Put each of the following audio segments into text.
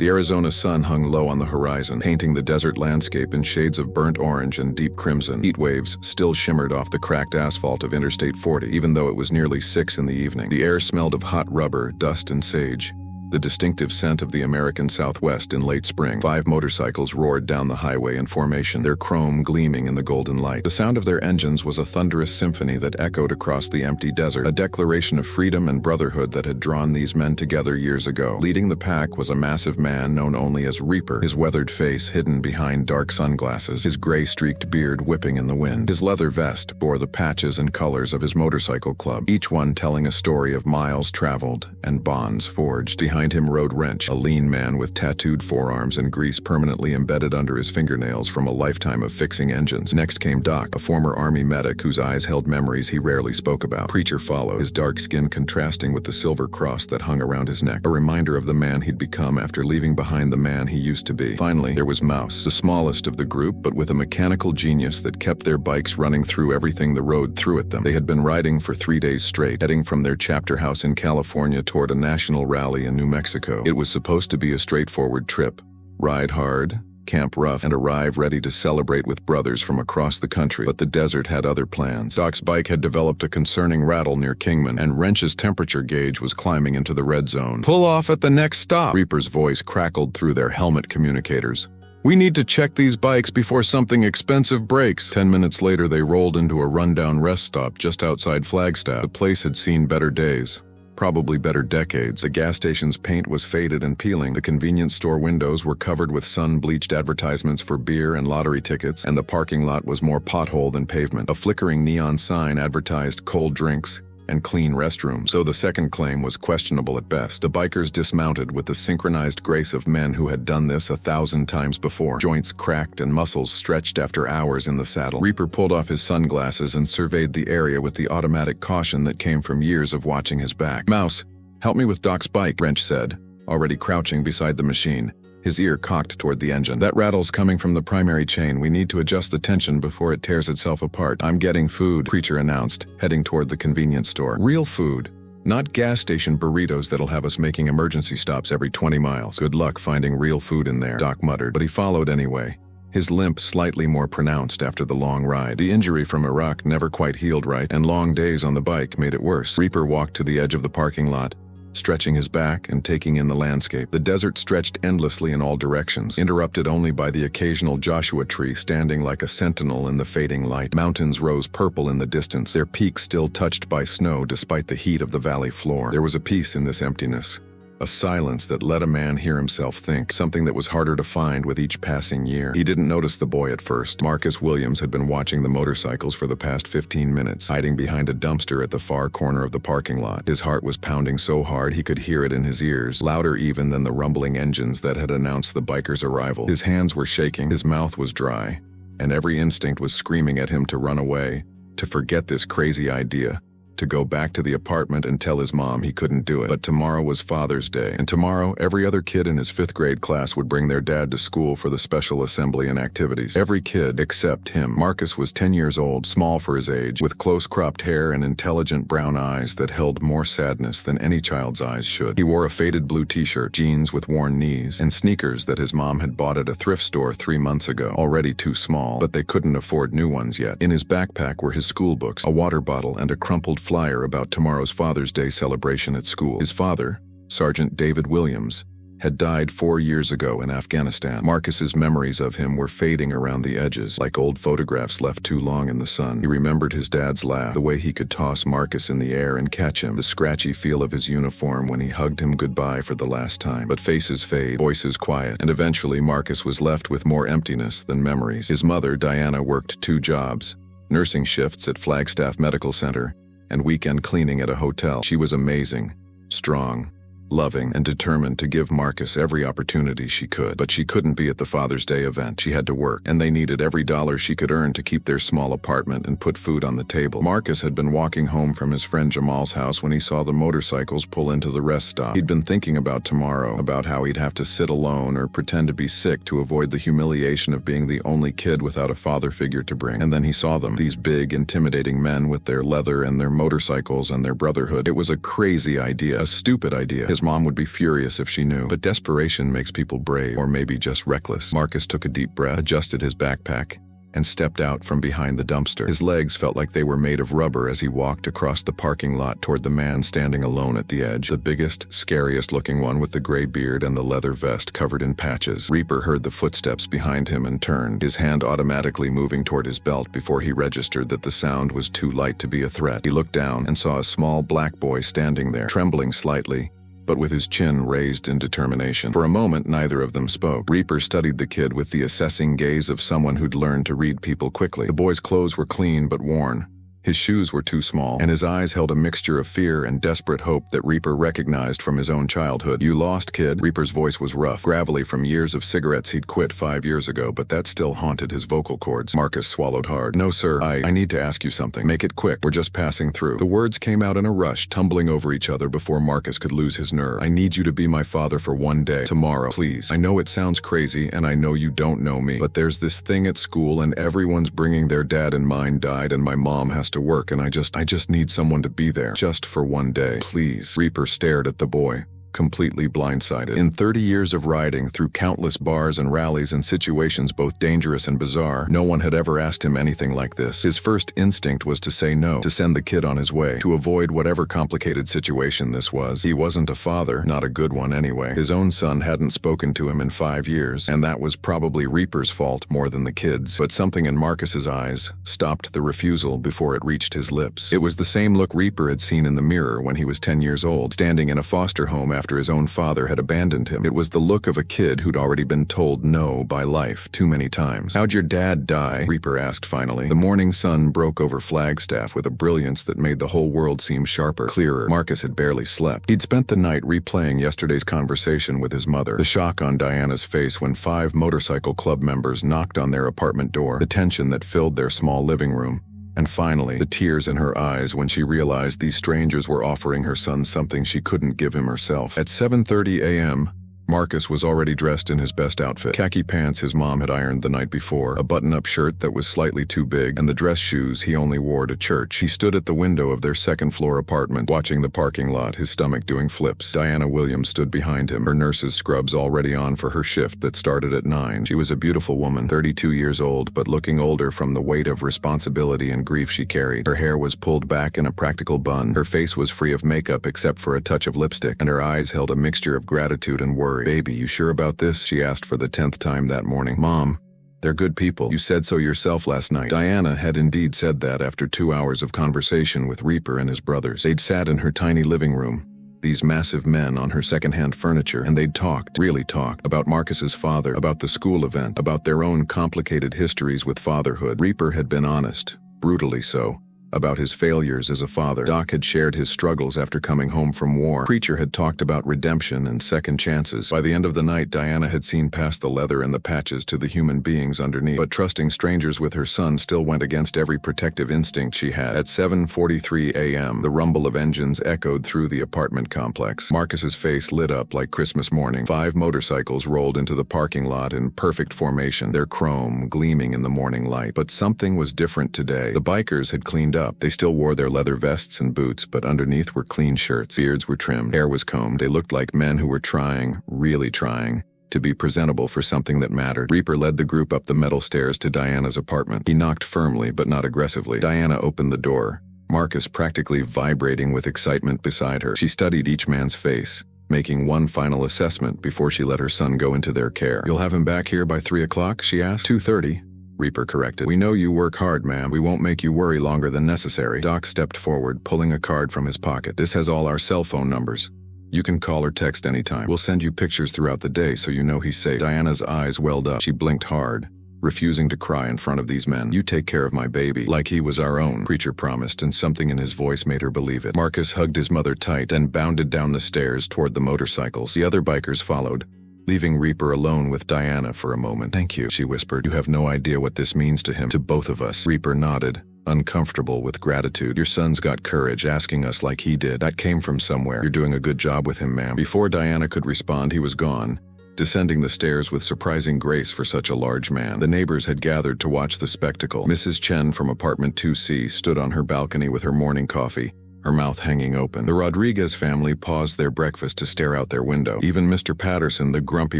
The Arizona sun hung low on the horizon, painting the desert landscape in shades of burnt orange and deep crimson. Heat waves still shimmered off the cracked asphalt of Interstate 40, even though it was nearly 6 in the evening. The air smelled of hot rubber, dust, and sage, the distinctive scent of the American Southwest in late spring. 5 motorcycles roared down the highway in formation, their chrome gleaming in the golden light. The sound of their engines was a thunderous symphony that echoed across the empty desert, a declaration of freedom and brotherhood that had drawn these men together years ago. Leading the pack was a massive man known only as Reaper, his weathered face hidden behind dark sunglasses, his gray-streaked beard whipping in the wind. His leather vest bore the patches and colors of his motorcycle club, each one telling a story of miles traveled and bonds forged. Behind him rode Wrench, a lean man with tattooed forearms and grease permanently embedded under his fingernails from a lifetime of fixing engines. Next came Doc, a former Army medic whose eyes held memories he rarely spoke about. Preacher followed, his dark skin contrasting with the silver cross that hung around his neck, a reminder of the man he'd become after leaving behind the man he used to be. Finally, there was Mouse, the smallest of the group, but with a mechanical genius that kept their bikes running through everything the road threw at them. They had been riding for 3 days straight, heading from their chapter house in California toward a national rally in New Mexico. It was supposed to be a straightforward trip. Ride hard, camp rough, and arrive ready to celebrate with brothers from across the country. But the desert had other plans. Doc's bike had developed a concerning rattle near Kingman, and Wrench's temperature gauge was climbing into the red zone. "Pull off at the next stop," Reaper's voice crackled through their helmet communicators. "We need to check these bikes before something expensive breaks." 10 minutes later, they rolled into a rundown rest stop just outside Flagstaff. The place had seen better days. Probably better decades. The gas station's paint was faded and peeling. The convenience store windows were covered with sun-bleached advertisements for beer and lottery tickets, and the parking lot was more pothole than pavement. A flickering neon sign advertised cold drinks and clean restrooms, though the second claim was questionable at best. The bikers dismounted with the synchronized grace of men who had done this 1,000 times before. Joints cracked and muscles stretched after hours in the saddle. Reaper pulled off his sunglasses and surveyed the area with the automatic caution that came from years of watching his back. "Mouse, help me with Doc's bike," Wrench said, already crouching beside the machine, his ear cocked toward the engine. "That rattle's coming from the primary chain. We need to adjust the tension before it tears itself apart." "I'm getting food," Preacher announced, heading toward the convenience store. "Real food. Not gas station burritos that'll have us making emergency stops every 20 miles. Good luck finding real food in there," Doc muttered, but he followed anyway, his limp slightly more pronounced after the long ride. The injury from Iraq never quite healed right, and long days on the bike made it worse. Reaper walked to the edge of the parking lot, stretching his back and taking in the landscape. The desert stretched endlessly in all directions, interrupted only by the occasional Joshua tree standing like a sentinel in the fading light. Mountains rose purple in the distance, their peaks still touched by snow despite the heat of the valley floor. There was a peace in this emptiness, a silence that let a man hear himself think, something that was harder to find with each passing year. He didn't notice the boy at first. Marcus Williams had been watching the motorcycles for the past 15 minutes, hiding behind a dumpster at the far corner of the parking lot. His heart was pounding so hard he could hear it in his ears, louder even than the rumbling engines that had announced the bikers' arrival. His hands were shaking, his mouth was dry, and every instinct was screaming at him to run away, to forget this crazy idea, to go back to the apartment and tell his mom he couldn't do it. But tomorrow was Father's Day, and tomorrow every other kid in his 5th grade class would bring their dad to school for the special assembly and activities. Every kid except him. Marcus was 10 years old, small for his age, with close-cropped hair and intelligent brown eyes that held more sadness than any child's eyes should. He wore a faded blue t-shirt, jeans with worn knees, and sneakers that his mom had bought at a thrift store 3 months ago, already too small, but they couldn't afford new ones yet. In his backpack were his school books, a water bottle, and a crumpled flyer about tomorrow's Father's Day celebration at school. His father, Sergeant David Williams, had died 4 years ago in Afghanistan. Marcus's memories of him were fading around the edges, like old photographs left too long in the sun. He remembered his dad's laugh, the way he could toss Marcus in the air and catch him, the scratchy feel of his uniform when he hugged him goodbye for the last time. But faces fade, voices quiet, and eventually Marcus was left with more emptiness than memories. His mother, Diana, worked 2 jobs, nursing shifts at Flagstaff Medical Center and weekend cleaning at a hotel. She was amazing, strong, loving, and determined to give Marcus every opportunity she could. But she couldn't be at the Father's Day event. She had to work, and they needed every dollar she could earn to keep their small apartment and put food on the table. Marcus had been walking home from his friend Jamal's house when he saw the motorcycles pull into the rest stop. He'd been thinking about tomorrow, about how he'd have to sit alone or pretend to be sick to avoid the humiliation of being the only kid without a father figure to bring. And then he saw them, these big, intimidating men with their leather and their motorcycles and their brotherhood. It was a crazy idea, a stupid idea. His Mom would be furious if she knew. But desperation makes people brave, or maybe just reckless. Marcus took a deep breath, adjusted his backpack, and stepped out from behind the dumpster. His legs felt like they were made of rubber as he walked across the parking lot toward the man standing alone at the edge, the biggest, scariest-looking one with the gray beard and the leather vest covered in patches. Reaper heard the footsteps behind him and turned, his hand automatically moving toward his belt before he registered that the sound was too light to be a threat. He looked down and saw a small black boy standing there, trembling slightly, but with his chin raised in determination. For a moment, neither of them spoke. Reaper studied the kid with the assessing gaze of someone who'd learned to read people quickly. The boy's clothes were clean but worn. His shoes were too small, and his eyes held a mixture of fear and desperate hope that Reaper recognized from his own childhood. "You lost, kid?" Reaper's voice was rough, gravelly from years of cigarettes he'd quit 5 years ago, but that still haunted his vocal cords. Marcus swallowed hard. "No, sir. I need to ask you something. Make it quick. We're just passing through." The words came out in a rush, tumbling over each other before Marcus could lose his nerve. "I need you to be my father for one day. Tomorrow, please. I know it sounds crazy, and I know you don't know me, but there's this thing at school, and everyone's bringing their dad, and mine died, and my mom has to work, and I just need someone to be there, just for one day. Please." Reaper stared at the boy, completely blindsided. In 30 years of riding through countless bars and rallies and situations both dangerous and bizarre, no one had ever asked him anything like this. His first instinct was to say no, to send the kid on his way, to avoid whatever complicated situation this was. He wasn't a father, not a good one anyway. His own son hadn't spoken to him in 5 years, and that was probably Reaper's fault more than the kid's. But something in Marcus's eyes stopped the refusal before it reached his lips. It was the same look Reaper had seen in the mirror when he was 10 years old, standing in a foster home after his own father had abandoned him. It was the look of a kid who'd already been told no by life too many times. "How'd your dad die?" Reaper asked finally. The morning sun broke over Flagstaff with a brilliance that made the whole world seem sharper, clearer. Marcus had barely slept. He'd spent the night replaying yesterday's conversation with his mother, the shock on Diana's face when 5 motorcycle club members knocked on their apartment door, the tension that filled their small living room, and finally, the tears in her eyes when she realized these strangers were offering her son something she couldn't give him herself. At 7:30 a.m., Marcus was already dressed in his best outfit. Khaki pants his mom had ironed the night before, a button-up shirt that was slightly too big, and the dress shoes he only wore to church. He stood at the window of their second-floor apartment, watching the parking lot, his stomach doing flips. Diana Williams stood behind him, her nurse's scrubs already on for her shift that started at 9. She was a beautiful woman, 32 years old, but looking older from the weight of responsibility and grief she carried. Her hair was pulled back in a practical bun, her face was free of makeup except for a touch of lipstick, and her eyes held a mixture of gratitude and worry. "Baby, you sure about this?" she asked for the 10th time that morning. "Mom, they're good people. You said so yourself last night." Diana had indeed said that after 2 hours of conversation with Reaper and his brothers. They'd sat in her tiny living room, these massive men on her secondhand furniture, and they'd talked, really talked, about Marcus's father, about the school event, about their own complicated histories with fatherhood. Reaper had been honest, brutally so, about his failures as a father. Doc had shared his struggles after coming home from war. Preacher had talked about redemption and second chances. By the end of the night, Diana had seen past the leather and the patches to the human beings underneath. But trusting strangers with her son still went against every protective instinct she had. At 7:43 a.m., the rumble of engines echoed through the apartment complex. Marcus's face lit up like Christmas morning. 5 motorcycles rolled into the parking lot in perfect formation, their chrome gleaming in the morning light. But something was different today. The bikers had cleaned up. They still wore their leather vests and boots, but underneath were clean shirts. Beards were trimmed, hair was combed. They looked like men who were trying, really trying, to be presentable for something that mattered. Reaper led the group up the metal stairs to Diana's apartment. He knocked firmly, but not aggressively. Diana opened the door, Marcus practically vibrating with excitement beside her. She studied each man's face, making one final assessment before she let her son go into their care. "You'll have him back here by 3 o'clock, she asked. 2:30. Reaper corrected. "We know you work hard, ma'am. We won't make you worry longer than necessary." Doc stepped forward, pulling a card from his pocket. "This has all our cell phone numbers. You can call or text anytime. We'll send you pictures throughout the day so you know he's safe." Diana's eyes welled up. She blinked hard, refusing to cry in front of these men. "You take care of my baby, like he was our own," Preacher promised, and something in his voice made her believe it. Marcus hugged his mother tight, then bounded down the stairs toward the motorcycles. The other bikers followed, leaving Reaper alone with Diana for a moment. "Thank you," she whispered. "You have no idea what this means to him, to both of us." Reaper nodded, uncomfortable with gratitude. "Your son's got courage, asking us like he did. That came from somewhere. You're doing a good job with him, ma'am." Before Diana could respond, he was gone, descending the stairs with surprising grace for such a large man. The neighbors had gathered to watch the spectacle. Mrs. Chen from apartment 2C stood on her balcony with her morning coffee, her mouth hanging open. The Rodriguez family paused their breakfast to stare out their window. Even Mr. Patterson, the grumpy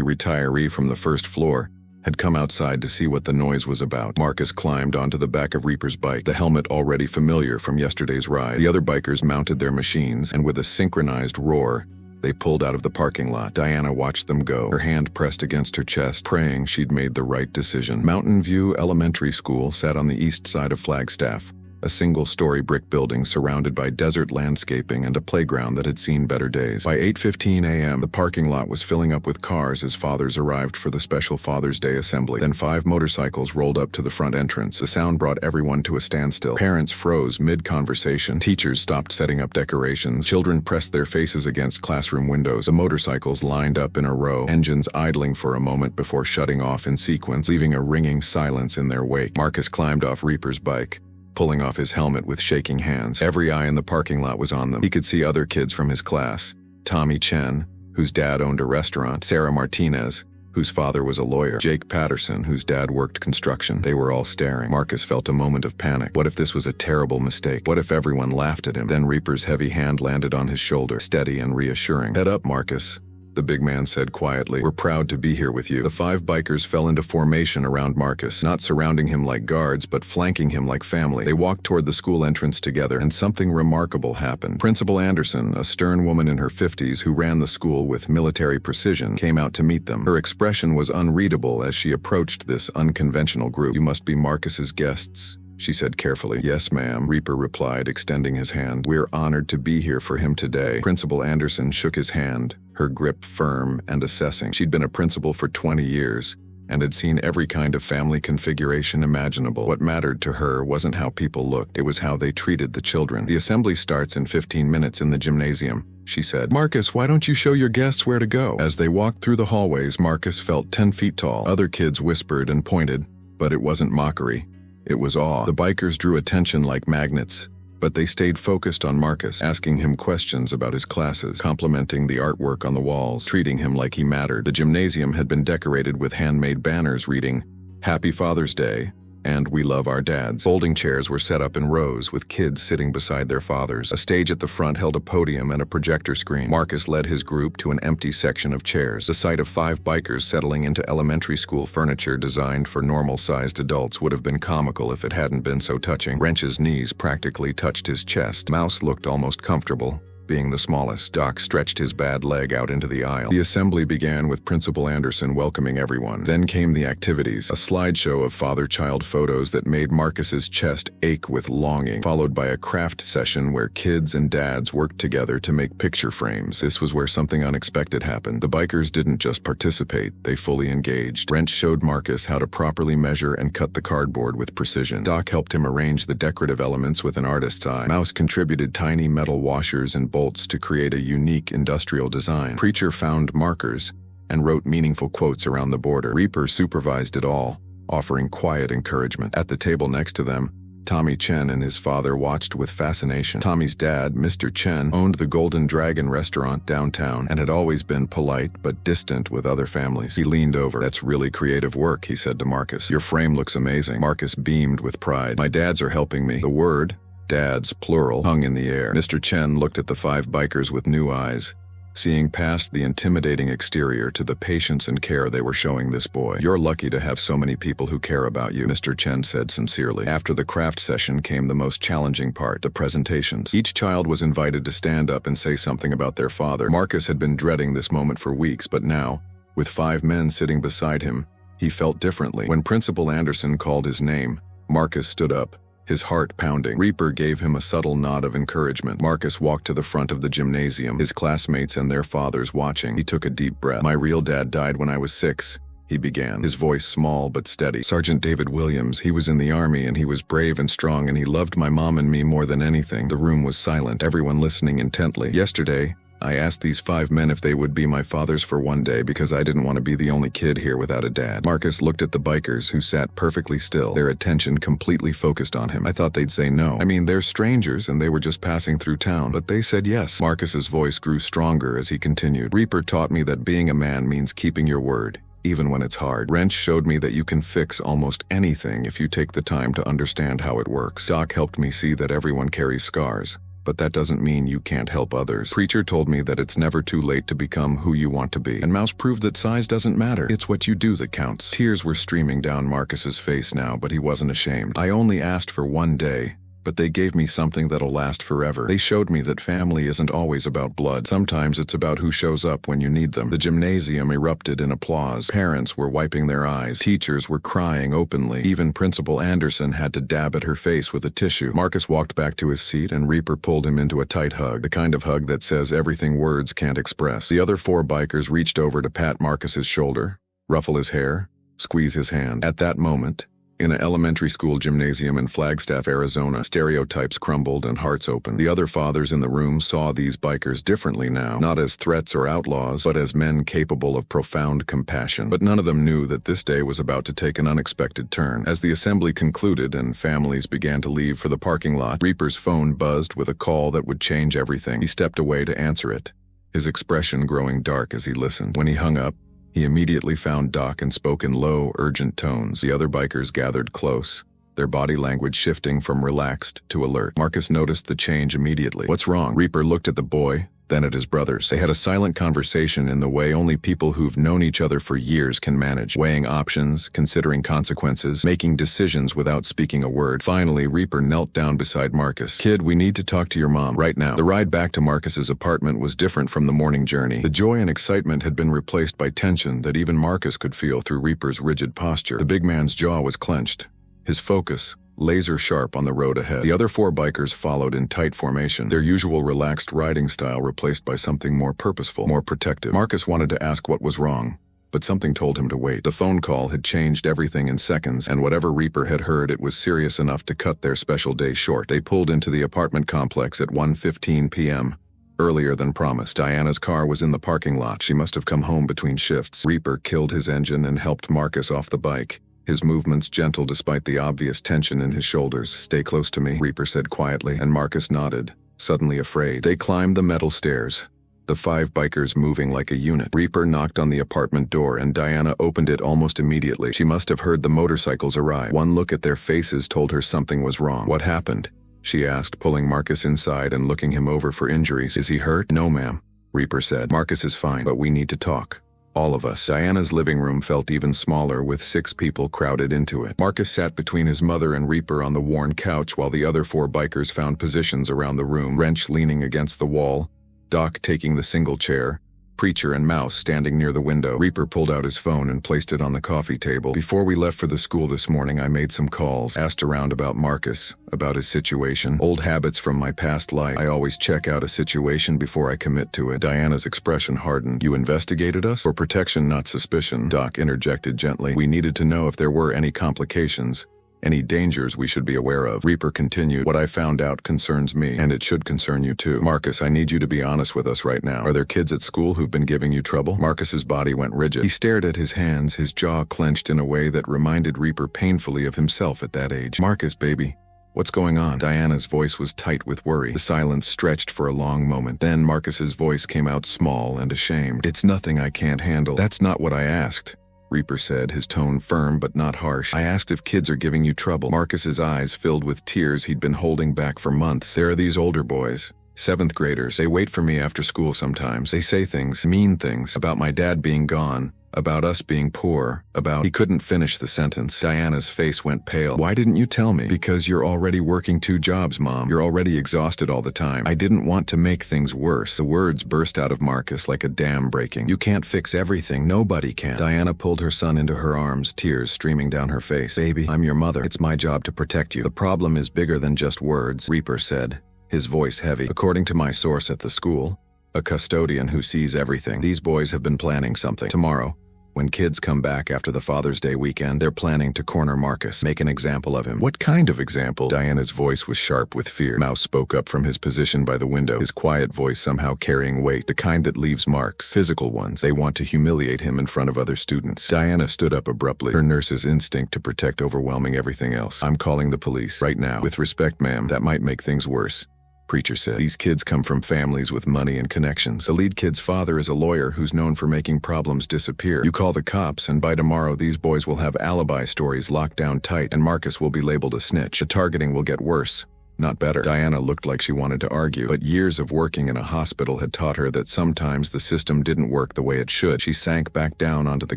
retiree from the first floor, had come outside to see what the noise was about. Marcus climbed onto the back of Reaper's bike, the helmet already familiar from yesterday's ride. The other bikers mounted their machines, and with a synchronized roar, they pulled out of the parking lot. Diana watched them go, her hand pressed against her chest, praying she'd made the right decision. Mountain View Elementary School sat on the east side of Flagstaff, a single-story brick building surrounded by desert landscaping and a playground that had seen better days. By 8:15 a.m., the parking lot was filling up with cars as fathers arrived for the special Father's Day assembly. Then 5 motorcycles rolled up to the front entrance. The sound brought everyone to a standstill. Parents froze mid-conversation. Teachers stopped setting up decorations. Children pressed their faces against classroom windows. The motorcycles lined up in a row, engines idling for a moment before shutting off in sequence, leaving a ringing silence in their wake. Marcus climbed off Reaper's bike, pulling off his helmet with shaking hands. Every eye in the parking lot was on them. He could see other kids from his class. Tommy Chen, whose dad owned a restaurant. Sarah Martinez, whose father was a lawyer. Jake Patterson, whose dad worked construction. They were all staring. Marcus felt a moment of panic. What if this was a terrible mistake? What if everyone laughed at him? Then Reaper's heavy hand landed on his shoulder, steady and reassuring. "Head up, Marcus," the big man said quietly. "We're proud to be here with you." The 5 bikers fell into formation around Marcus, not surrounding him like guards, but flanking him like family. They walked toward the school entrance together, and something remarkable happened. Principal Anderson, a stern woman in her 50s who ran the school with military precision, came out to meet them. Her expression was unreadable as she approached this unconventional group. "You must be Marcus's guests," she said carefully. "Yes, ma'am," Reaper replied, extending his hand. "We're honored to be here for him today." Principal Anderson shook his hand, her grip firm and assessing. She'd been a principal for 20 years and had seen every kind of family configuration imaginable. What mattered to her wasn't how people looked, it was how they treated the children. "The assembly starts in 15 minutes in the gymnasium," she said. "Marcus, why don't you show your guests where to go?" As they walked through the hallways, Marcus felt 10 feet tall. Other kids whispered and pointed, but it wasn't mockery. It was awe. The bikers drew attention like magnets, but they stayed focused on Marcus, asking him questions about his classes, complimenting the artwork on the walls, treating him like he mattered. The gymnasium had been decorated with handmade banners reading, "Happy Father's Day," and "We love our dads." Folding chairs were set up in rows with kids sitting beside their fathers. A stage at the front held a podium and a projector screen. Marcus led his group to an empty section of chairs. The sight of 5 bikers settling into elementary school furniture designed for normal-sized adults would have been comical if it hadn't been so touching. Wrench's knees practically touched his chest. Mouse looked almost comfortable, being the smallest. Doc stretched his bad leg out into the aisle. The assembly began with Principal Anderson welcoming everyone. Then came the activities, a slideshow of father-child photos that made Marcus's chest ache with longing, followed by a craft session where kids and dads worked together to make picture frames. This was where something unexpected happened. The bikers didn't just participate, they fully engaged. Wrench showed Marcus how to properly measure and cut the cardboard with precision. Doc helped him arrange the decorative elements with an artist's eye. Mouse contributed tiny metal washers and bolts to create a unique industrial design. Preacher found markers and wrote meaningful quotes around the border. Reaper supervised it all, offering quiet encouragement. At the table next to them, Tommy Chen and his father watched with fascination. Tommy's dad, Mr. Chen, owned the Golden Dragon restaurant downtown and had always been polite but distant with other families. He leaned over. "That's really creative work," he said to Marcus. "Your frame looks amazing." Marcus beamed with pride. "My dads are helping me." The word, dads, plural, hung in the air. Mr. Chen looked at the 5 bikers with new eyes, seeing past the intimidating exterior to the patience and care they were showing this boy. "You're lucky to have so many people who care about you," Mr. Chen said sincerely. After the craft session came the most challenging part, the presentations. Each child was invited to stand up and say something about their father. Marcus had been dreading this moment for weeks, but now, with 5 men sitting beside him, he felt differently. When Principal Anderson called his name, Marcus stood up, his heart pounding. Reaper gave him a subtle nod of encouragement. Marcus walked to the front of the gymnasium, his classmates and their fathers watching. He took a deep breath. "My real dad died when I was 6, he began, his voice small but steady. "Sergeant David Williams. He was in the army and he was brave and strong and he loved my mom and me more than anything." The room was silent, everyone listening intently. "Yesterday, I asked these 5 men if they would be my fathers for one day because I didn't want to be the only kid here without a dad." Marcus looked at the bikers who sat perfectly still, their attention completely focused on him. "I thought they'd say no. I mean, they're strangers and they were just passing through town, but they said yes." Marcus's voice grew stronger as he continued. "Reaper taught me that being a man means keeping your word, even when it's hard. Wrench showed me that you can fix almost anything if you take the time to understand how it works. Doc helped me see that everyone carries scars, But that doesn't mean you can't help others. Preacher told me that it's never too late to become who you want to be. And Mouse proved that size doesn't matter. It's what you do that counts. Tears were streaming down Marcus's face now, but he wasn't ashamed. I only asked for one day, but they gave me something that'll last forever. They showed me that family isn't always about blood. Sometimes it's about who shows up when you need them. The gymnasium erupted in applause. Parents were wiping their eyes. Teachers were crying openly. Even Principal Anderson had to dab at her face with a tissue. Marcus walked back to his seat and Reaper pulled him into a tight hug, the kind of hug that says everything words can't express. The other 4 bikers reached over to pat Marcus's shoulder, ruffle his hair, squeeze his hand. At that moment, in an elementary school gymnasium in Flagstaff, Arizona, stereotypes crumbled and hearts opened. The other fathers in the room saw these bikers differently now, not as threats or outlaws, but as men capable of profound compassion. But none of them knew that this day was about to take an unexpected turn. As the assembly concluded and families began to leave for the parking lot, Reaper's phone buzzed with a call that would change everything. He stepped away to answer it, his expression growing dark as he listened. When he hung up, he immediately found Doc and spoke in low, urgent tones. The other bikers gathered close, their body language shifting from relaxed to alert. Marcus noticed the change immediately. "What's wrong?" Reaper looked at the boy, then at his brothers. They had a silent conversation in the way only people who've known each other for years can manage, weighing options, considering consequences, making decisions without speaking a word. Finally, Reaper knelt down beside Marcus. "Kid, we need to talk to your mom right now." The ride back to Marcus's apartment was different from the morning journey. The joy and excitement had been replaced by tension that even Marcus could feel through Reaper's rigid posture. The big man's jaw was clenched, his focus laser sharp on the road ahead. The other 4 bikers followed in tight formation, their usual relaxed riding style replaced by something more purposeful, more protective. Marcus wanted to ask what was wrong, but something told him to wait. The phone call had changed everything in seconds, and whatever Reaper had heard, it was serious enough to cut their special day short. They pulled into the apartment complex at 1:15 p.m., earlier than promised. Diana's car was in the parking lot. She must have come home between shifts. Reaper killed his engine and helped Marcus off the bike, his movements gentle despite the obvious tension in his shoulders. "Stay close to me," Reaper said quietly, and Marcus nodded, suddenly afraid. They climbed the metal stairs, the 5 bikers moving like a unit. Reaper knocked on the apartment door and Diana opened it almost immediately. She must have heard the motorcycles arrive. One look at their faces told her something was wrong. "What happened?" she asked, pulling Marcus inside and looking him over for injuries. "Is he hurt?" "No, ma'am," Reaper said. "Marcus is fine, but we need to talk. All of us." Diana's living room felt even smaller with 6 people crowded into it. Marcus sat between his mother and Reaper on the worn couch while the other 4 bikers found positions around the room, Wrench leaning against the wall, Doc taking the single chair, Preacher and Mouse standing near the window. Reaper pulled out his phone and placed it on the coffee table. "Before we left for the school this morning, I made some calls, asked around about Marcus, about his situation. Old habits from my past life. I always check out a situation before I commit to it." Diana's expression hardened. "You investigated us? For protection, not suspicion," Doc interjected gently. "We needed to know if there were any complications, any dangers we should be aware of." Reaper continued, "What I found out concerns me, and it should concern you too. Marcus, I need you to be honest with us right now. Are there kids at school who've been giving you trouble?" Marcus's body went rigid. He stared at his hands, his jaw clenched in a way that reminded Reaper painfully of himself at that age. "Marcus, baby, what's going on?" Diana's voice was tight with worry. The silence stretched for a long moment. Then Marcus's voice came out small and ashamed. "It's nothing I can't handle." "That's not what I asked," Reaper said, his tone firm but not harsh. "I asked if kids are giving you trouble." Marcus's eyes filled with tears he'd been holding back for months. "There are these older boys, 7th graders. They wait for me after school sometimes. They say things, mean things, about my dad being gone, about us being poor, about—" He couldn't finish the sentence. Diana's face went pale. "Why didn't you tell me?" "Because you're already working 2 jobs, Mom. You're already exhausted all the time. I didn't want to make things worse." The words burst out of Marcus like a dam breaking. "You can't fix everything. Nobody can." Diana pulled her son into her arms, tears streaming down her face. "Baby, I'm your mother. It's my job to protect you. The problem is bigger than just words," Reaper said, his voice heavy. "According to my source at the school, a custodian who sees everything, these boys have been planning something. Tomorrow, when kids come back after the Father's Day weekend, they're planning to corner Marcus, make an example of him." "What kind of example?" Diana's voice was sharp with fear. Mouse spoke up from his position by the window, his quiet voice somehow carrying weight, the kind that leaves marks, physical ones. "They want to humiliate him in front of other students." Diana stood up abruptly, her nurse's instinct to protect overwhelming everything else. "I'm calling the police right now." "With respect, ma'am, that might make things worse," Preacher said. "These kids come from families with money and connections. The lead kid's father is a lawyer who's known for making problems disappear. You call the cops, and by tomorrow these boys will have alibi stories locked down tight, and Marcus will be labeled a snitch. The targeting will get worse. not better. Diana looked like she wanted to argue, but years of working in a hospital had taught her that sometimes the system didn't work the way it should. She sank back down onto the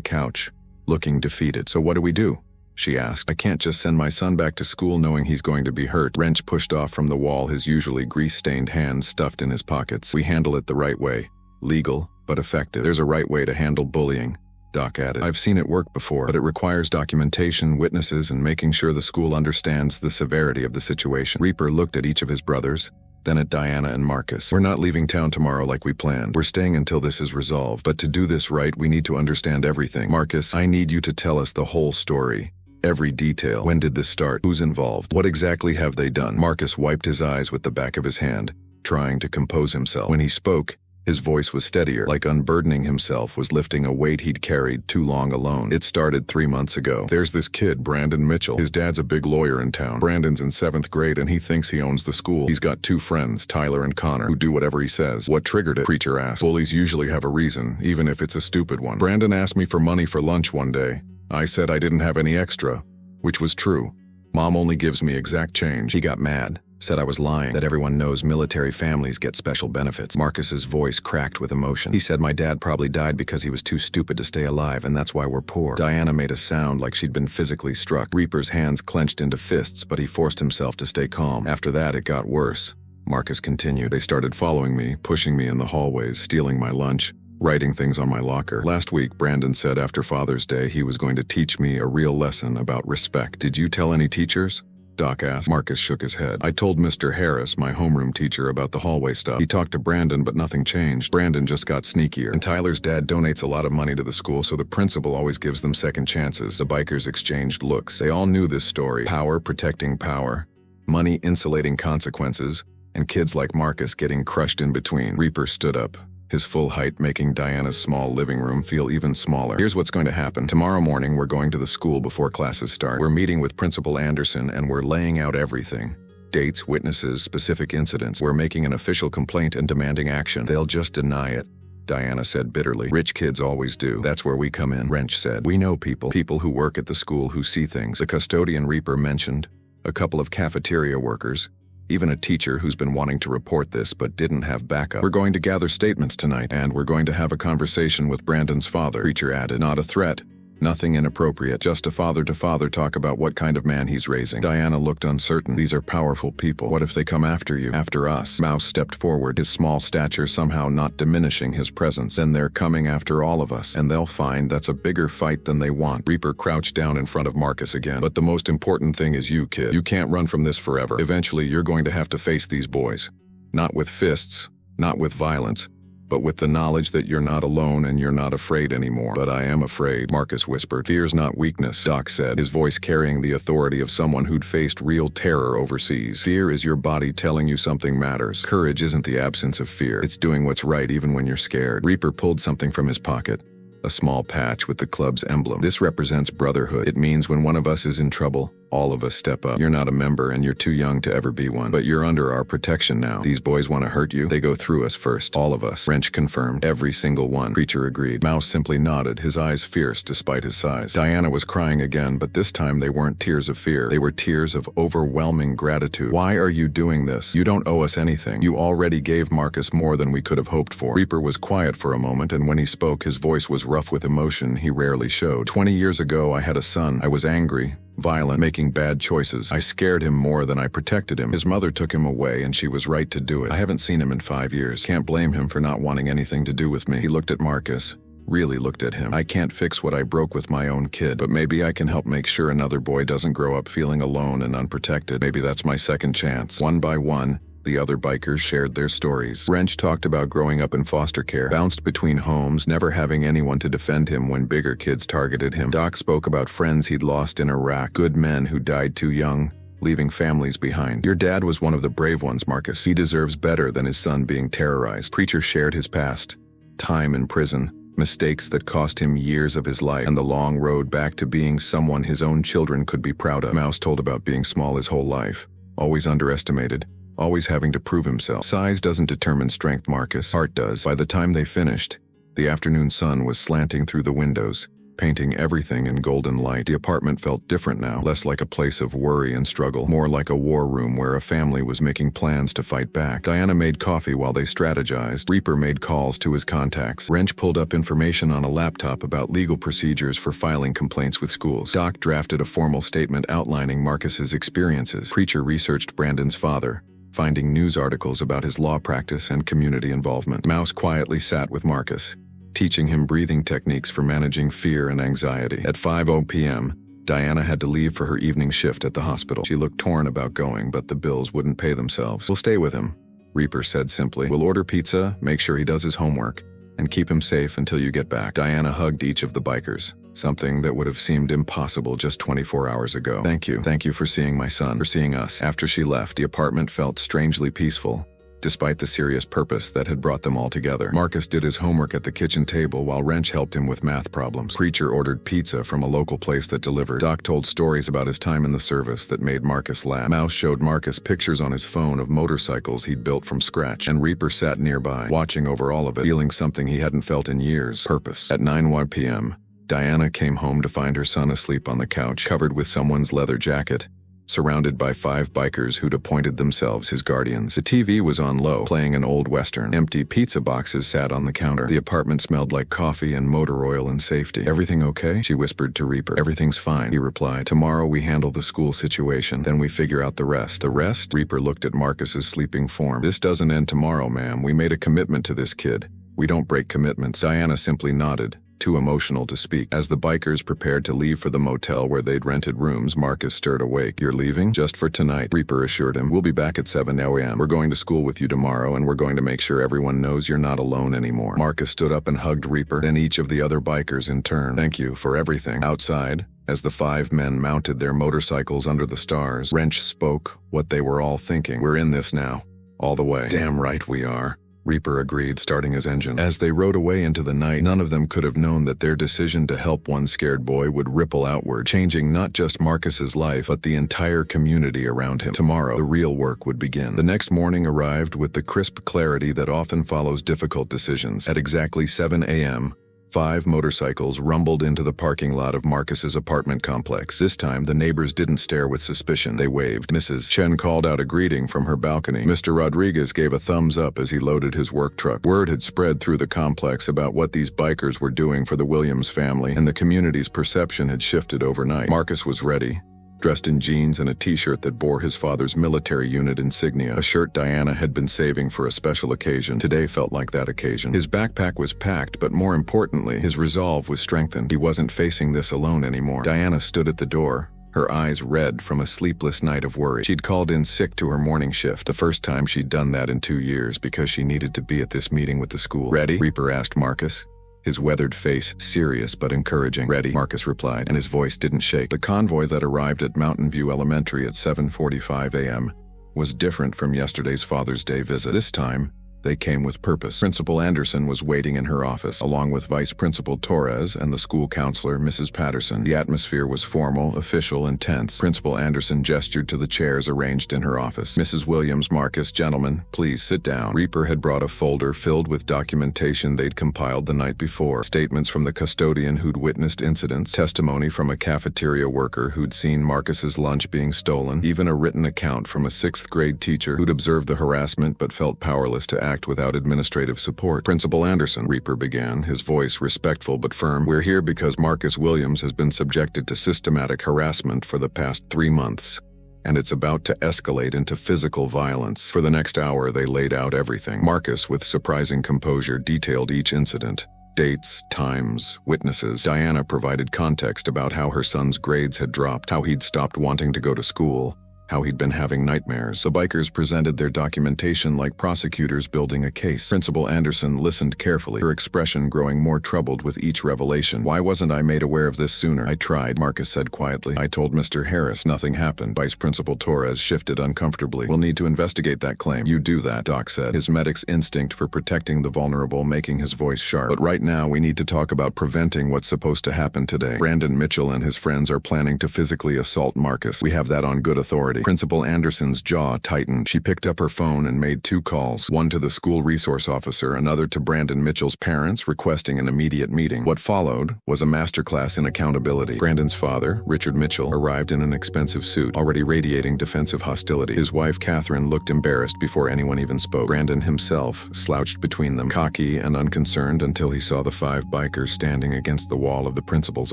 couch, looking defeated. "So what do we do?" she asked. "I can't just send my son back to school knowing he's going to be hurt." Wrench pushed off from the wall, his usually grease-stained hands stuffed in his pockets. "We handle it the right way. Legal, but effective. There's a right way to handle bullying," Doc added. "I've seen it work before, but it requires documentation, witnesses, and making sure the school understands the severity of the situation." Reaper looked at each of his brothers, then at Diana and Marcus. "We're not leaving town tomorrow like we planned. We're staying until this is resolved. But to do this right, we need to understand everything. Marcus, I need you to tell us the whole story. Every detail. When did this start? Who's involved? What exactly have they done?" Marcus wiped his eyes with the back of his hand, trying to compose himself. When he spoke, his voice was steadier, like unburdening himself was lifting a weight he'd carried too long alone. "It started 3 months ago. There's this kid, Brandon Mitchell. His dad's a big lawyer in town. Brandon's in 7th grade and he thinks he owns the school. He's got 2 friends, Tyler and Connor, who do whatever he says." "What triggered it?" Preacher asked. "Bullies usually have a reason, even if it's a stupid one. Brandon asked me for money for lunch one day. I said I didn't have any extra, which was true. Mom only gives me exact change. He got mad. Said I was lying, that everyone knows military families get special benefits." Marcus's voice cracked with emotion. "He said my dad probably died because he was too stupid to stay alive, and that's why we're poor." Diana made a sound like she'd been physically struck. Reaper's hands clenched into fists, but he forced himself to stay calm. "After that, it got worse," Marcus continued. "They started following me, pushing me in the hallways, stealing my lunch, writing things on my locker. Last week, Brandon said after Father's Day he was going to teach me a real lesson about respect." "Did you tell any teachers?" Doc asked. Marcus shook his head. "I told Mr. Harris, my homeroom teacher, about the hallway stuff. He talked to Brandon, but nothing changed. Brandon just got sneakier. And Tyler's dad donates a lot of money to the school, so the principal always gives them second chances." The bikers exchanged looks. They all knew this story. Power protecting power, money insulating consequences, and kids like Marcus getting crushed in between. Reaper stood up, his full height making Diana's small living room feel even smaller. "Here's what's going to happen. Tomorrow morning we're going to the school before classes start. We're meeting with Principal Anderson and we're laying out everything. Dates, witnesses, specific incidents. We're making an official complaint and demanding action. They'll just deny it," Diana said bitterly. "Rich kids always do. That's where we come in," Wrench said. "We know people who work at the school who see things." The custodian Reaper mentioned, a couple of cafeteria workers, even a teacher who's been wanting to report this but didn't have backup. "We're going to gather statements tonight, and we're going to have a conversation with Brandon's father," Preacher added. "Not a threat. Nothing inappropriate. Just a father-to-father talk about what kind of man he's raising." Diana looked uncertain. "These are powerful people. What if they come after you? After us?" Mouse stepped forward, his small stature somehow not diminishing his presence. "Then they're coming after all of us, and they'll find that's a bigger fight than they want." Reaper crouched down in front of Marcus again. "But the most important thing is you, kid. You can't run from this forever. Eventually you're going to have to face these boys. Not with fists, not with violence, but with the knowledge that you're not alone and you're not afraid anymore." "But I am afraid," Marcus whispered. "Fear's not weakness," Doc said, his voice carrying the authority of someone who'd faced real terror overseas. "Fear is your body telling you something matters. Courage isn't the absence of fear. It's doing what's right even when you're scared." Reaper pulled something from his pocket, a small patch with the club's emblem. "This represents brotherhood. It means when one of us is in trouble, all of us step up. You're not a member and you're too young to ever be one, but you're under our protection now. These boys want to hurt you. They go through us first. All of us." Wrench confirmed. "Every single one," Preacher agreed. Mouse simply nodded, his eyes fierce despite his size. Diana was crying again, but this time they weren't tears of fear. They were tears of overwhelming gratitude. "Why are you doing this? You don't owe us anything. You already gave Marcus more than we could have hoped for." Reaper was quiet for a moment, and when he spoke, his voice was rough with emotion he rarely showed. 20 years ago, I had a son. I was angry, violent, making bad choices. I scared him more than I protected him. His mother took him away and she was right to do it. I haven't seen him in 5 years. Can't blame him for not wanting anything to do with me." He looked at Marcus, really looked at him. "I can't fix what I broke with my own kid, but maybe I can help make sure another boy doesn't grow up feeling alone and unprotected. Maybe that's my second chance." One by one, the other bikers shared their stories. Wrench talked about growing up in foster care, bounced between homes, never having anyone to defend him when bigger kids targeted him. Doc spoke about friends he'd lost in Iraq, good men who died too young, leaving families behind. "Your dad was one of the brave ones, Marcus. He deserves better than his son being terrorized." Preacher shared his past, time in prison, mistakes that cost him years of his life, and the long road back to being someone his own children could be proud of. Mouse told about being small his whole life, always underestimated, always having to prove himself. "Size doesn't determine strength, Marcus. Heart does." By the time they finished, the afternoon sun was slanting through the windows, painting everything in golden light. The apartment felt different now, less like a place of worry and struggle, more like a war room where a family was making plans to fight back. Diana made coffee while they strategized. Reaper made calls to his contacts. Wrench pulled up information on a laptop about legal procedures for filing complaints with schools. Doc drafted a formal statement outlining Marcus's experiences. Preacher researched Brandon's father, finding news articles about his law practice and community involvement. Mouse quietly sat with Marcus, teaching him breathing techniques for managing fear and anxiety. At 5:00 p.m., Diana had to leave for her evening shift at the hospital. She looked torn about going, but the bills wouldn't pay themselves. "We'll stay with him," Reaper said simply. "We'll order pizza, make sure he does his homework, and keep him safe until you get back." Diana hugged each of the bikers, something that would have seemed impossible just 24 hours ago. Thank you for seeing my son, for seeing us." After she left, the apartment felt strangely peaceful, despite the serious purpose that had brought them all together. Marcus did his homework at the kitchen table while Wrench helped him with math problems. Preacher ordered pizza from a local place that delivered. Doc told stories about his time in the service that made Marcus laugh. Mouse showed Marcus pictures on his phone of motorcycles he'd built from scratch, and Reaper sat nearby, watching over all of it, feeling something he hadn't felt in years: purpose. At 9:01 p.m., Diana came home to find her son asleep on the couch, covered with someone's leather jacket, surrounded by 5 bikers who'd appointed themselves his guardians. The TV was on low, playing an old western. Empty pizza boxes sat on the counter. The apartment smelled like coffee and motor oil and safety. "Everything okay?" she whispered to Reaper. "Everything's fine," he replied. "Tomorrow we handle the school situation, then we figure out the rest." "The rest?" Reaper looked at Marcus's sleeping form. "This doesn't end tomorrow, ma'am. We made a commitment to this kid. We don't break commitments." Diana simply nodded, too emotional to speak. As the bikers prepared to leave for the motel where they'd rented rooms, Marcus stirred awake. "You're leaving?" "Just for tonight," Reaper assured him. "We'll be back at 7 a.m. We're going to school with you tomorrow, and we're going to make sure everyone knows you're not alone anymore." Marcus stood up and hugged Reaper, then each of the other bikers in turn. "Thank you for everything." Outside, as the 5 men mounted their motorcycles under the stars, Wrench spoke what they were all thinking. "We're in this now. All the way." "Damn right we are," Reaper agreed, starting his engine. As they rode away into the night, none of them could have known that their decision to help one scared boy would ripple outward, changing not just Marcus's life, but the entire community around him. Tomorrow, the real work would begin. The next morning arrived with the crisp clarity that often follows difficult decisions. At exactly 7 a.m., 5 motorcycles rumbled into the parking lot of Marcus's apartment complex. This time, the neighbors didn't stare with suspicion. They waved. Mrs. Chen called out a greeting from her balcony. Mr. Rodriguez gave a thumbs up as he loaded his work truck. Word had spread through the complex about what these bikers were doing for the Williams family, and the community's perception had shifted overnight. Marcus was ready, dressed in jeans and a t-shirt that bore his father's military unit insignia, a shirt Diana had been saving for a special occasion. Today felt like that occasion. His backpack was packed, but more importantly, his resolve was strengthened. He wasn't facing this alone anymore. Diana stood at the door, her eyes red from a sleepless night of worry. She'd called in sick to her morning shift, the first time she'd done that in 2 years, because she needed to be at this meeting with the school. "Ready?" Reaper asked Marcus, his weathered face serious but encouraging. "Ready," Marcus replied, and his voice didn't shake. The convoy that arrived at Mountain View Elementary at 7:45 a.m. was different from yesterday's Father's Day visit. This time, they came with purpose. Principal Anderson was waiting in her office, along with Vice Principal Torres and the school counselor, Mrs. Patterson. The atmosphere was formal, official, and tense. Principal Anderson gestured to the chairs arranged in her office. "Mrs. Williams, Marcus, gentlemen, please sit down." Reaper had brought a folder filled with documentation they'd compiled the night before. Statements from the custodian who'd witnessed incidents, testimony from a cafeteria worker who'd seen Marcus's lunch being stolen, even a written account from a 6th grade teacher who'd observed the harassment but felt powerless to act without administrative support. "Principal Anderson," Reaper began, his voice respectful but firm, "we're here because Marcus Williams has been subjected to systematic harassment for the past 3 months, and it's about to escalate into physical violence." For the next hour, they laid out everything. Marcus, with surprising composure, detailed each incident. Dates, times, witnesses. Diana provided context about how her son's grades had dropped, how he'd stopped wanting to go to school, how he'd been having nightmares. The bikers presented their documentation like prosecutors building a case. Principal Anderson listened carefully, her expression growing more troubled with each revelation. "Why wasn't I made aware of this sooner?" "I tried," Marcus said quietly. "I told Mr. Harris nothing happened." Vice Principal Torres shifted uncomfortably. "We'll need to investigate that claim." "You do that," Doc said, his medic's instinct for protecting the vulnerable making his voice sharp. "But right now we need to talk about preventing what's supposed to happen today. Brandon Mitchell and his friends are planning to physically assault Marcus. We have that on good authority. authority. Principal Anderson's jaw tightened. She picked up her phone and made 2 calls, one to the school resource officer, another to Brandon Mitchell's parents, requesting an immediate meeting. What followed was a masterclass in accountability. Brandon's father, Richard Mitchell, arrived in an expensive suit, already radiating defensive hostility. His wife, Catherine, looked embarrassed before anyone even spoke. Brandon himself slouched between them, cocky and unconcerned, until he saw the 5 bikers standing against the wall of the principal's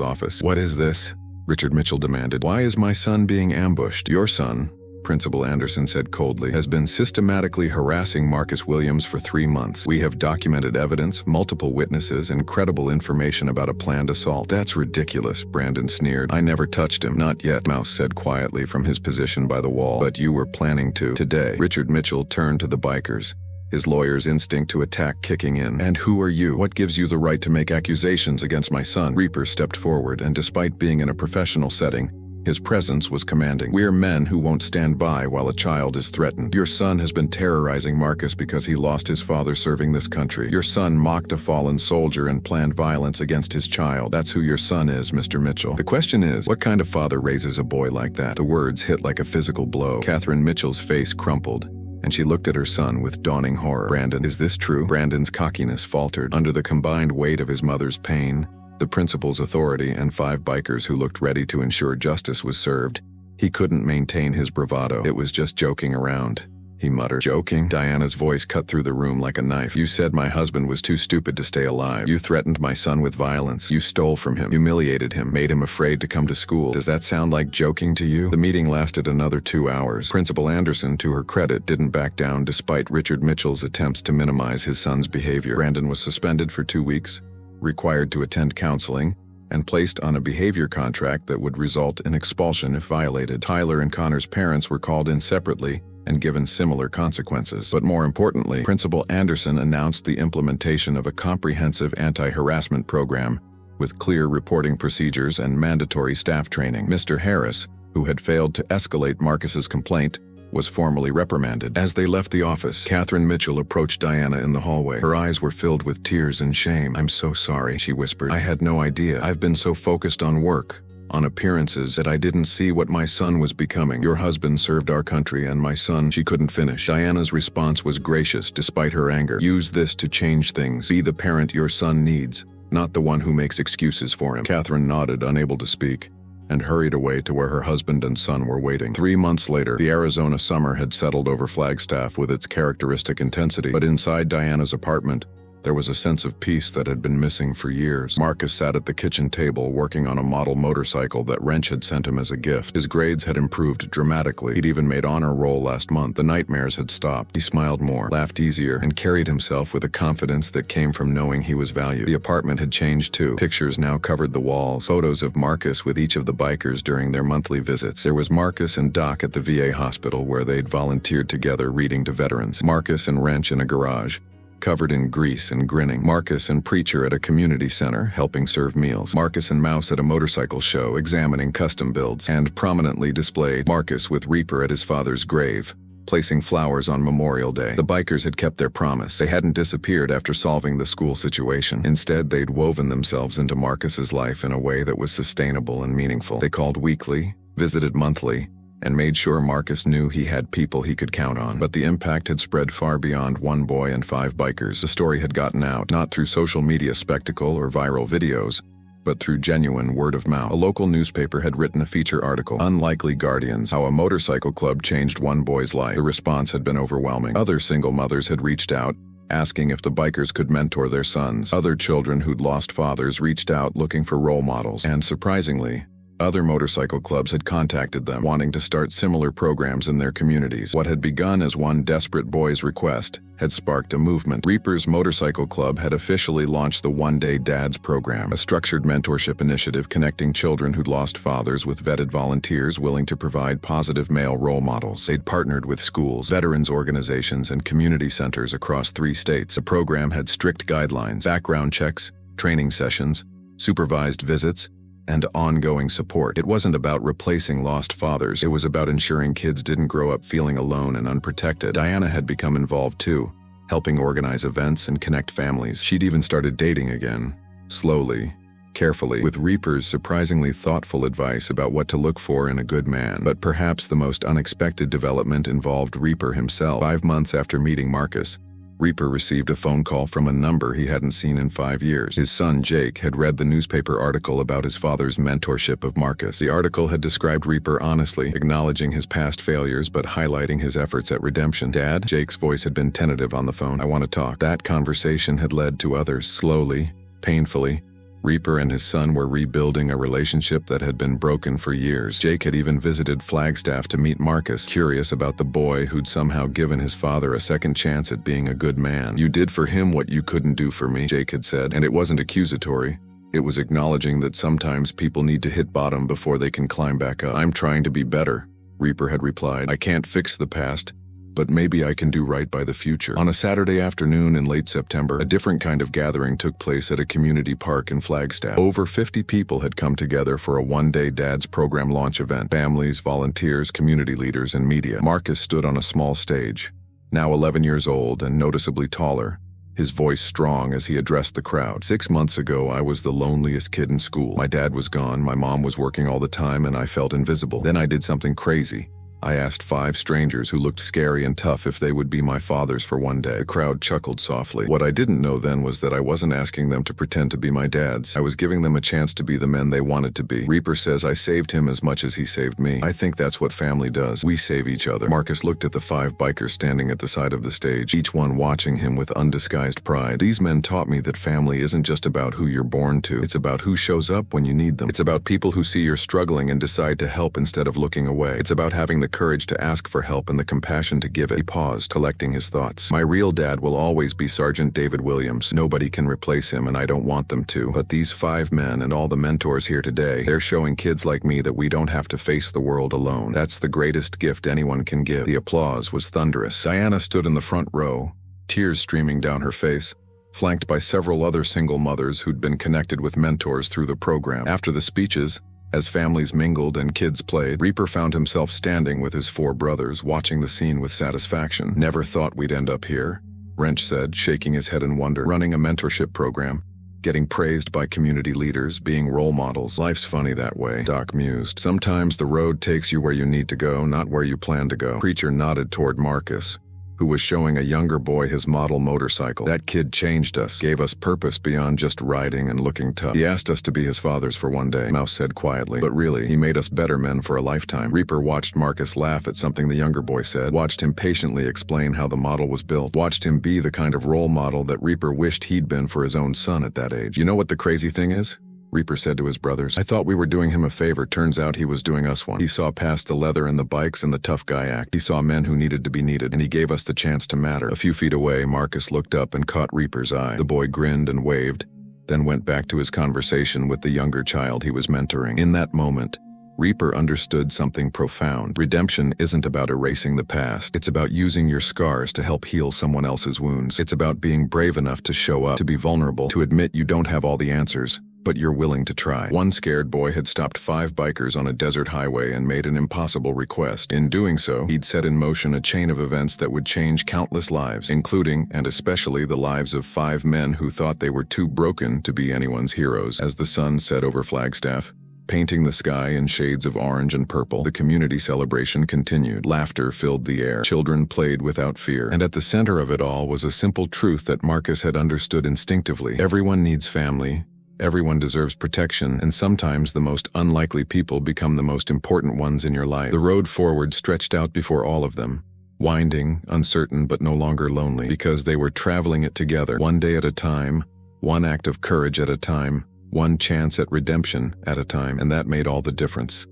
office. "What is this?" Richard Mitchell demanded. "Why is my son being ambushed?" "Your son," Principal Anderson said coldly, "has been systematically harassing Marcus Williams for 3 months. We have documented evidence, multiple witnesses, and credible information about a planned assault." "That's ridiculous," Brandon sneered. "I never touched him." "Not yet," Mouse said quietly from his position by the wall. "But you were planning to." Today, Richard Mitchell turned to the bikers, his lawyer's instinct to attack kicking in. "And who are you? What gives you the right to make accusations against my son?" Reaper stepped forward, and despite being in a professional setting, his presence was commanding. "We're men who won't stand by while a child is threatened. Your son has been terrorizing Marcus because he lost his father serving this country. Your son mocked a fallen soldier and planned violence against his child. That's who your son is, Mr. Mitchell. The question is, what kind of father raises a boy like that?" The words hit like a physical blow. Catherine Mitchell's face crumpled, and she looked at her son with dawning horror. "Brandon, is this true?" Brandon's cockiness faltered. Under the combined weight of his mother's pain, the principal's authority, and 5 bikers who looked ready to ensure justice was served, he couldn't maintain his bravado. "It was just joking around," he muttered. "Joking?" Diana's voice cut through the room like a knife. "You said my husband was too stupid to stay alive. You threatened my son with violence. You stole from him, humiliated him, made him afraid to come to school. Does that sound like joking to you?" The meeting lasted another 2 hours. Principal Anderson, to her credit, didn't back down despite Richard Mitchell's attempts to minimize his son's behavior. Brandon was suspended for 2 weeks, required to attend counseling, and placed on a behavior contract that would result in expulsion if violated. Tyler and Connor's parents were called in separately and given similar consequences. But more importantly, Principal Anderson announced the implementation of a comprehensive anti-harassment program with clear reporting procedures and mandatory staff training. Mr. Harris, who had failed to escalate Marcus's complaint, was formally reprimanded. As they left the office, Catherine Mitchell approached Diana in the hallway. Her eyes were filled with tears and shame. "I'm so sorry," she whispered. "I had no idea. I've been so focused on work, on appearances, that I didn't see what my son was becoming. Your husband served our country, and my son—" She couldn't finish. Diana's response was gracious despite her anger. "Use this to change things. Be the parent your son needs, not the one who makes excuses for him." Catherine nodded, unable to speak, and hurried away to where her husband and son were waiting. 3 months later, the Arizona summer had settled over Flagstaff with its characteristic intensity, but inside Diana's apartment, there was a sense of peace that had been missing for years. Marcus sat at the kitchen table working on a model motorcycle that Wrench had sent him as a gift. His grades had improved dramatically. He'd even made honor roll last month. The nightmares had stopped. He smiled more, laughed easier, and carried himself with a confidence that came from knowing he was valued. The apartment had changed too. Pictures now covered the walls, photos of Marcus with each of the bikers during their monthly visits. There was Marcus and Doc at the VA hospital where they'd volunteered together reading to veterans. Marcus and Wrench in a garage, covered in grease and grinning. Marcus and Preacher at a community center, helping serve meals. Marcus and Mouse at a motorcycle show, examining custom builds. And prominently displayed, Marcus with Reaper at his father's grave, placing flowers on Memorial Day. The bikers had kept their promise. They hadn't disappeared after solving the school situation. Instead, they'd woven themselves into Marcus's life in a way that was sustainable and meaningful. They called weekly, visited monthly, and made sure Marcus knew he had people he could count on. But the impact had spread far beyond one boy and 5 bikers. The story had gotten out, not through social media spectacle or viral videos, but through genuine word of mouth. A local newspaper had written a feature article, "Unlikely Guardians: How a Motorcycle Club Changed One Boy's Life." The response had been overwhelming. Other single mothers had reached out, asking if the bikers could mentor their sons. Other children who'd lost fathers reached out looking for role models. And surprisingly, other motorcycle clubs had contacted them, wanting to start similar programs in their communities. What had begun as one desperate boy's request had sparked a movement. Reaper's Motorcycle Club had officially launched the One Day Dads program, a structured mentorship initiative connecting children who'd lost fathers with vetted volunteers willing to provide positive male role models. They'd partnered with schools, veterans organizations, and community centers across 3 states. The program had strict guidelines, background checks, training sessions, supervised visits, and ongoing support. It wasn't about replacing lost fathers. It was about ensuring kids didn't grow up feeling alone and unprotected. Diana had become involved too, helping organize events and connect families. She'd even started dating again, slowly, carefully, with Reaper's surprisingly thoughtful advice about what to look for in a good man. But perhaps the most unexpected development involved Reaper himself. 5 months after meeting Marcus, Reaper received a phone call from a number he hadn't seen in 5 years. His son, Jake, had read the newspaper article about his father's mentorship of Marcus. The article had described Reaper honestly, acknowledging his past failures but highlighting his efforts at redemption. "Dad," Jake's voice had been tentative on the phone. "I want to talk." That conversation had led to others. Slowly, painfully, Reaper and his son were rebuilding a relationship that had been broken for years. Jake had even visited Flagstaff to meet Marcus, curious about the boy who'd somehow given his father a second chance at being a good man. "You did for him what you couldn't do for me," Jake had said, and it wasn't accusatory. It was acknowledging that sometimes people need to hit bottom before they can climb back up. "I'm trying to be better," Reaper had replied. "I can't fix the past, but maybe I can do right by the future." On a Saturday afternoon in late September, a different kind of gathering took place at a community park in Flagstaff. Over 50 people had come together for a one-day Dad's Program launch event. Families, volunteers, community leaders, and media. Marcus stood on a small stage, now 11 years old and noticeably taller, his voice strong as he addressed the crowd. "6 months ago, I was the loneliest kid in school. My dad was gone, my mom was working all the time, and I felt invisible. Then I did something crazy. I asked 5 strangers who looked scary and tough if they would be my fathers for one day." The crowd chuckled softly. What I didn't know then was that I wasn't asking them to pretend to be my dads. I was giving them a chance to be the men they wanted to be. Reaper says I saved him as much as he saved me. I think that's what family does. We save each other. Marcus looked at the 5 bikers standing at the side of the stage, each one watching him with undisguised pride. "These men taught me that family isn't just about who you're born to. It's about who shows up when you need them. It's about people who see you're struggling and decide to help instead of looking away. It's about having the courage to ask for help and the compassion to give it." He paused, collecting his thoughts. "My real dad will always be Sergeant David Williams. Nobody can replace him, and I don't want them to. But these 5 men and all the mentors here today, they're showing kids like me that we don't have to face the world alone. That's the greatest gift anyone can give." The applause was thunderous. Diana stood in the front row, tears streaming down her face, flanked by several other single mothers who'd been connected with mentors through the program. After the speeches, as families mingled and kids played, Reaper found himself standing with his 4 brothers, watching the scene with satisfaction. "Never thought we'd end up here," Wrench said, shaking his head in wonder. "Running a mentorship program, getting praised by community leaders, being role models. Life's funny that way," Doc mused. "Sometimes the road takes you where you need to go, not where you plan to go." Preacher nodded toward Marcus, who was showing a younger boy his model motorcycle. "That kid changed us, gave us purpose beyond just riding and looking tough. He asked us to be his fathers for one day," Mouse said quietly. "But really, he made us better men for a lifetime." Reaper watched Marcus laugh at something the younger boy said, watched him patiently explain how the model was built, watched him be the kind of role model that Reaper wished he'd been for his own son at that age. "You know what the crazy thing is?" Reaper said to his brothers. "I thought we were doing him a favor. Turns out he was doing us one. He saw past the leather and the bikes and the tough guy act. He saw men who needed to be needed, and he gave us the chance to matter." A few feet away, Marcus looked up and caught Reaper's eye. The boy grinned and waved, then went back to his conversation with the younger child he was mentoring. In that moment, Reaper understood something profound. Redemption isn't about erasing the past. It's about using your scars to help heal someone else's wounds. It's about being brave enough to show up, to be vulnerable, to admit you don't have all the answers, but you're willing to try. One scared boy had stopped 5 bikers on a desert highway and made an impossible request. In doing so, he'd set in motion a chain of events that would change countless lives, including and especially the lives of 5 men who thought they were too broken to be anyone's heroes. As the sun set over Flagstaff, painting the sky in shades of orange and purple, the community celebration continued. Laughter filled the air. Children played without fear. And at the center of it all was a simple truth that Marcus had understood instinctively. Everyone needs family. Everyone deserves protection, and sometimes the most unlikely people become the most important ones in your life. The road forward stretched out before all of them, winding, uncertain, but no longer lonely, because they were traveling it together, one day at a time, one act of courage at a time, one chance at redemption at a time, and that made all the difference.